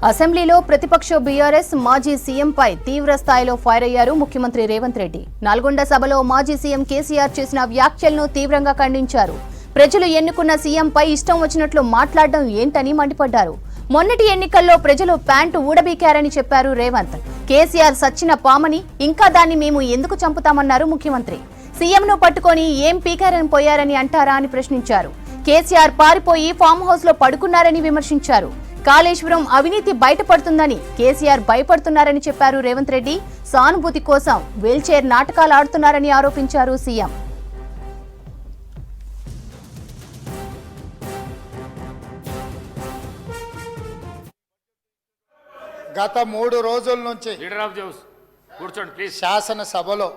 అసెంబ్లీలో ప్రతిపక్ష బీఆర్ఎస్ మాజీ సీఎంపై తీవ్ర స్థాయిలో ఫైర్ అయ్యారు ముఖ్యమంత్రి రేవంత్ రెడ్డి. నల్గొండ సభలో మాజీ సీఎం కేసీఆర్ చేసిన వ్యాఖ్యలను తీవ్రంగా ఖండించారు. ప్రజలు ఎన్నుకున్న సీఎంపై ఇష్టం వచ్చినట్లు మాట్లాడడం ఏంటని మండిపడ్డారు. మొన్నటి ఎన్నికల్లో ప్రజలు ప్యాంటు ఊడబీకారని చెప్పారు రేవంత్. కేసీఆర్ సచ్చిన పామని, ఇంకా దాన్ని మేము ఎందుకు చంపుతామన్నారు ముఖ్యమంత్రి. సీఎంను పట్టుకొని ఏం పీకారని పోయారని అంటారా అని ప్రశ్నించారు. కేసీఆర్ పారిపోయి ఫామ్ హౌస్ లో పడుకున్నారని విమర్శించారు. కాళేశ్వరం అవినీతి బయటపడుతుందని కేసీఆర్ భయపడుతున్నారని చెప్పారు రేవంత్ రెడ్డి. సానుభూతి కోసం వీల్చైర్ నాటకాలు ఆడుతున్నారని ఆరోపించారు సీఎం. గత 3 రోజుల నుంచి శాసనసభలో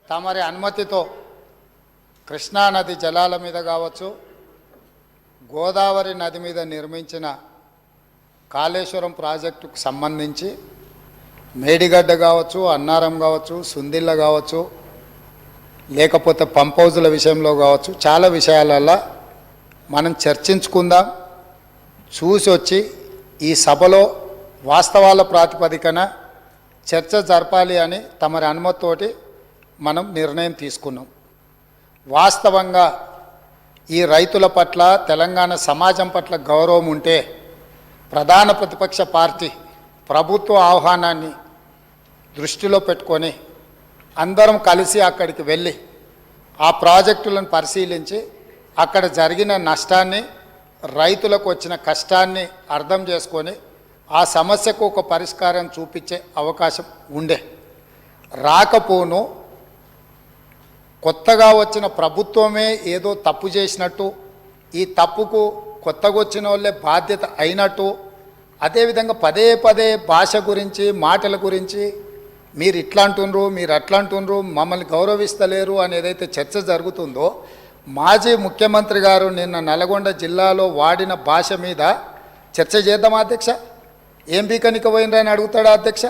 తమరి అనుమతితో కృష్ణానది జలాల మీద కావచ్చు, గోదావరి నది మీద నిర్మించిన కాళేశ్వరం ప్రాజెక్టుకు సంబంధించి మేడిగడ్డ కావచ్చు, అన్నారం కావచ్చు, సుందిళ్ళ కావచ్చు, లేకపోతే పంప్ హౌజుల విషయంలో కావచ్చు, చాలా విషయాలలో మనం చర్చించుకుందాం. చూసి వచ్చి ఈ సభలో వాస్తవాల ప్రాతిపదికన చర్చ జరపాలి అని తమరి అనుమతితోటి మనం నిర్ణయం తీసుకున్నాం. వాస్తవంగా ఈ రైతుల పట్ల, తెలంగాణ సమాజం పట్ల గౌరవం ఉంటే ప్రధాన ప్రతిపక్ష పార్టీ ప్రభుత్వ ఆహ్వానాన్ని దృష్టిలో పెట్టుకొని అందరం కలిసి అక్కడికి వెళ్ళి ఆ ప్రాజెక్టులను పరిశీలించి అక్కడ జరిగిన నష్టాన్ని, రైతులకు వచ్చిన కష్టాన్ని అర్థం చేసుకొని ఆ సమస్యకు ఒక పరిష్కారం చూపించే అవకాశం ఉండే. రాకపోను కొత్తగా వచ్చిన ప్రభుత్వమే ఏదో తప్పు చేసినట్టు, ఈ తప్పుకు కొత్తగా వచ్చిన వాళ్ళే బాధ్యత అయినట్టు, అదేవిధంగా పదే పదే భాష గురించి, మాటల గురించి మీరు ఇట్లా అంటుండ్రు, మీరు అట్లా అంటుండ్రు, మమ్మల్ని గౌరవిస్తలేరు అని ఏదైతే చర్చ జరుగుతుందో, మాజీ ముఖ్యమంత్రి గారు నిన్న నల్గొండ జిల్లాలో వాడిన భాష మీద చర్చ చేద్దామా అధ్యక్ష? ఏం బీకనిక పోయినరని అడుగుతాడా అధ్యక్ష?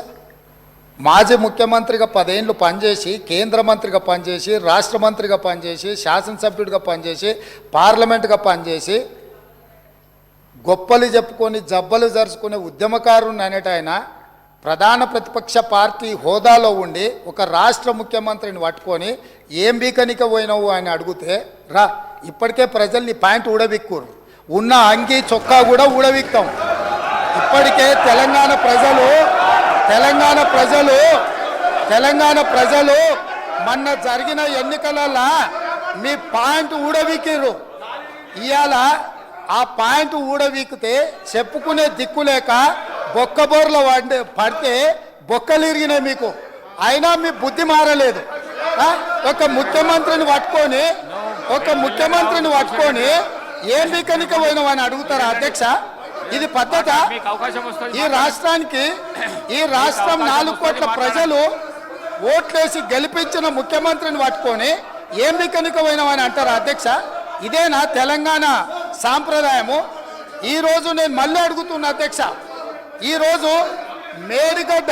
మాజీ ముఖ్యమంత్రిగా 10 ఏళ్ళు పనిచేసి, కేంద్ర మంత్రిగా పనిచేసి, రాష్ట్ర మంత్రిగా పనిచేసి, శాసనసభ్యుడిగా పనిచేసి, పార్లమెంటుగా పనిచేసి, గొప్పలు చెప్పుకొని జబ్బలు జరుచుకునే ఉద్యమకారుని అనేట ఆయన ప్రధాన ప్రతిపక్ష పార్టీ హోదాలో ఉండి ఒక రాష్ట్ర ముఖ్యమంత్రిని పట్టుకొని ఏం బీకనిక పోయినావు అని అడిగితే, రా ఇప్పటికే ప్రజల్ని ప్యాంటు ఊడబిక్కురు, ఉన్న అంగీ చొక్కా కూడా ఊడబిక్తాం. ఇప్పటికే తెలంగాణ ప్రజలు మొన్న జరిగిన ఎన్నికలలో మీ పాయింట్ ఊడవీకిర్రు. ఇవాళ ఆ పాయింట్ ఊడవీకితే చెప్పుకునే దిక్కులేక బొక్కబోర్లో పడితే బొక్కలు ఇరిగినాయి మీకు. అయినా మీ బుద్ధి మారలేదు. ఒక ముఖ్యమంత్రిని పట్టుకొని ఏం బీకనిక పోయినావని అడుగుతారా అధ్యక్ష? ఇది పద్ధత? ఈ రాష్ట్రం 4 కోట్ల ప్రజలు ఓట్లేసి గెలిపించిన ముఖ్యమంత్రిని పట్టుకొని ఏం బీకనిక పోయినావని అంటారా అధ్యక్ష? ఇదేనా తెలంగాణ సాంప్రదాయము? ఈరోజు నేను మళ్ళీ అడుగుతున్నా అధ్యక్ష, ఈరోజు మేడిగడ్డ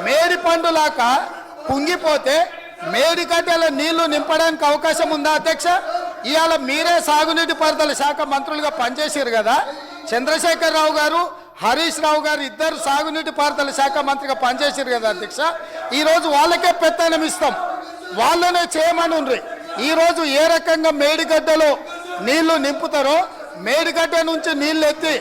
మేడి పండులాక కుంగిపోతే మేడిగడ్డల నీళ్లు నింపడానికి అవకాశం ఉందా అధ్యక్ష? ఇవాళ మీరే సాగునీటి పారుదల శాఖ మంత్రులుగా పనిచేసారు కదా. చంద్రశేఖరరావు గారు, హరీష్ రావు గారు ఇద్దరు సాగునీటి పారుదల శాఖ మంత్రిగా పనిచేసారు కదా అధ్యక్ష. ఈరోజు వాళ్ళకే పెత్తనం ఇస్తాం, వాళ్ళనే చేయమని ఉండ్రి. ఈరోజు ఏ రకంగా మేడిగడ్డలో నీళ్లు నింపుతారో, మేడిగడ్డ నుంచి నీళ్ళు ఎత్తి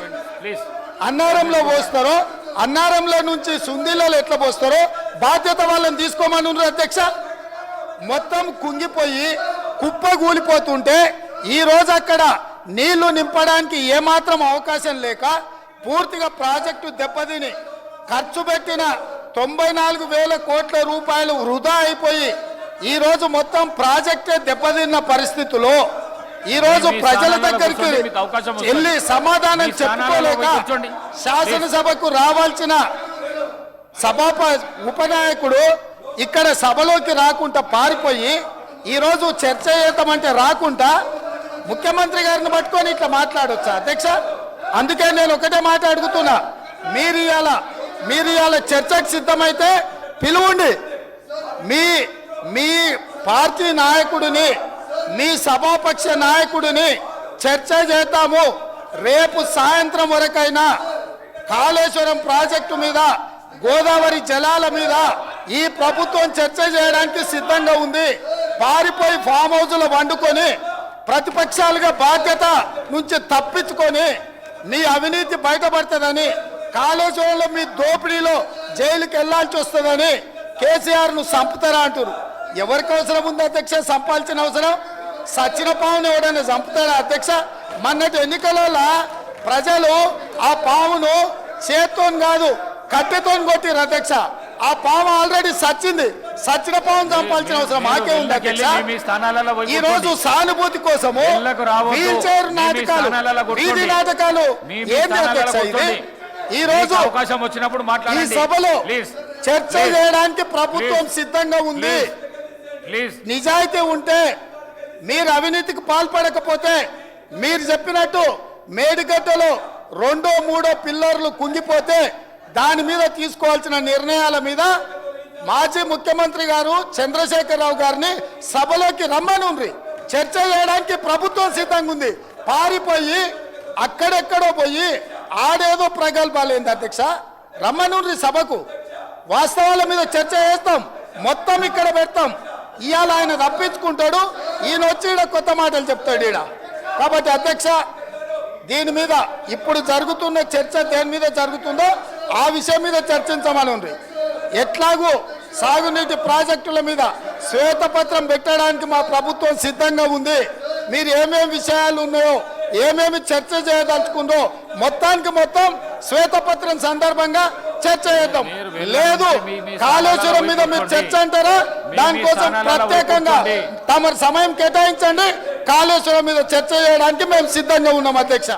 అన్నారంలో పోస్తారో, అన్నారంలో నుంచి సుందిలలో ఎట్లా పోస్తారో బాధ్యత వాళ్ళని తీసుకోమని ఉండ్రి అధ్యక్ష. మొత్తం కుంగిపోయి కుప్ప కూలిపోతుంటే ఈరోజు అక్కడ నీళ్లు నింపడానికి ఏమాత్రం అవకాశం లేక పూర్తిగా ప్రాజెక్టు దెబ్బతిని ఖర్చు పెట్టిన 94,000 కోట్ల రూపాయలు వృధా అయిపోయి ఈరోజు మొత్తం ప్రాజెక్టే దెబ్బతిన్న పరిస్థితుల్లో ఈరోజు ప్రజల దగ్గరికి వెళ్ళి సమాధానం చెప్పుకోలేక శాసనసభకు రావాల్సిన ఉపనాయకుడు ఇక్కడ సభలోకి రాకుండా పారిపోయి ఈరోజు చర్చ చేద్దామంటే రాకుండా ముఖ్యమంత్రి గారిని పట్టుకొని ఇట్లా మాట్లాడొచ్చా అధ్యక్ష? అందుకే నేను ఒకటే మాట అడుగుతున్నా, మీరు ఇవాళ చర్చకు సిద్ధమైతే పిలువండి. మీ పార్టీ నాయకుడిని, మీ సభాపక్ష నాయకుడిని చర్చ చేద్దాము. రేపు సాయంత్రం వరకైనా కాళేశ్వరం ప్రాజెక్టు మీద, గోదావరి జలాల మీద ఈ ప్రభుత్వం చర్చ చేయడానికి సిద్ధంగా ఉంది. పారిపోయి ఫామ్ హౌస్లో వండుకొని ప్రతిపక్షాలుగా బాధ్యత నుంచి తప్పించుకొని మీ అవినీతి బయటపడుతుందని, కాళేశ్వరంలో మీ దోపిడీలో జైలుకి వెళ్లాల్సి వస్తుందని కేసీఆర్ను చంపుతారా అంటారు. ఎవరికి అవసరం ఉంది అధ్యక్ష చంపాల్సిన అవసరం? సచిన పావును ఎవడైనా చంపుతారా అధ్యక్ష? మొన్నటి ఎన్నికలలో ప్రజలు ఆ పావును చేత్తో కాదు కట్టెతో కొట్టిరు అధ్యక్ష. ఆ పాము ఆల్రెడీ సచ్చింది. సచిన పావును చంపాల్సిన అవసరం మాకే ఉంది అధ్యక్ష. ఈ రోజు సానుభూతి కోసము వీల్ చైర్ నాటకాలు, వీధి నాటకాలు ఏంటి అధ్యక్ష ఇది? ఈ రోజు అవకాశం వచ్చినప్పుడు ఈ సభలో చర్చ చేయడానికి ప్రభుత్వం సిద్ధంగా ఉంది. నిజాయితీ ఉంటే, మీరు అవినీతికి పాల్పడకపోతే, మీరు చెప్పినట్టు మేడిగడ్డలో 2, 3 పిల్లర్లు కుంగిపోతే దాని మీద తీసుకోవాల్సిన నిర్ణయాల మీద మాజీ ముఖ్యమంత్రి గారు చంద్రశేఖరరావు గారిని సభలోకి రమ్మనుండ్రి. చర్చ చేయడానికి ప్రభుత్వం సిద్ధంగా ఉంది. పారిపోయి అక్కడెక్కడో పోయి ఆడేదో ప్రగల్భాలేంది అధ్యక్ష? రమ్మనుండ్రి సభకు. వాస్తవాల మీద చర్చ చేస్తాం, మొత్తం ఇక్కడ పెడతాం. ఇవాళ ఆయన తప్పించుకుంటాడు, ఈయన వచ్చి ఈడ కొత్త మాటలు చెప్తాడు ఈడ. కాబట్టి అధ్యక్ష, దీని మీద ఇప్పుడు జరుగుతున్న చర్చ దేని మీద జరుగుతుందో ఆ విషయం మీద చర్చించమని ఉంది. ఎట్లాగూ సాగునీటి ప్రాజెక్టుల మీద శ్వేతపత్రం పెట్టడానికి మా ప్రభుత్వం సిద్ధంగా ఉంది. మీరు ఏమేమి విషయాలు ఉన్నాయో, ఏమేమి చర్చ చేయదలుచుకుందో మొత్తానికి మొత్తం శ్వేతపత్రం సందర్భంగా చర్చ చేద్దాం. లేదు కాళేశ్వరం మీద మీరు చర్చ అంటారా? దానికోసం ప్రత్యేకంగా తమ సమయం కేటాయించండి. కాళేశ్వరం మీద చర్చ చేయడానికి మేము సిద్ధంగా ఉన్నాం అధ్యక్ష.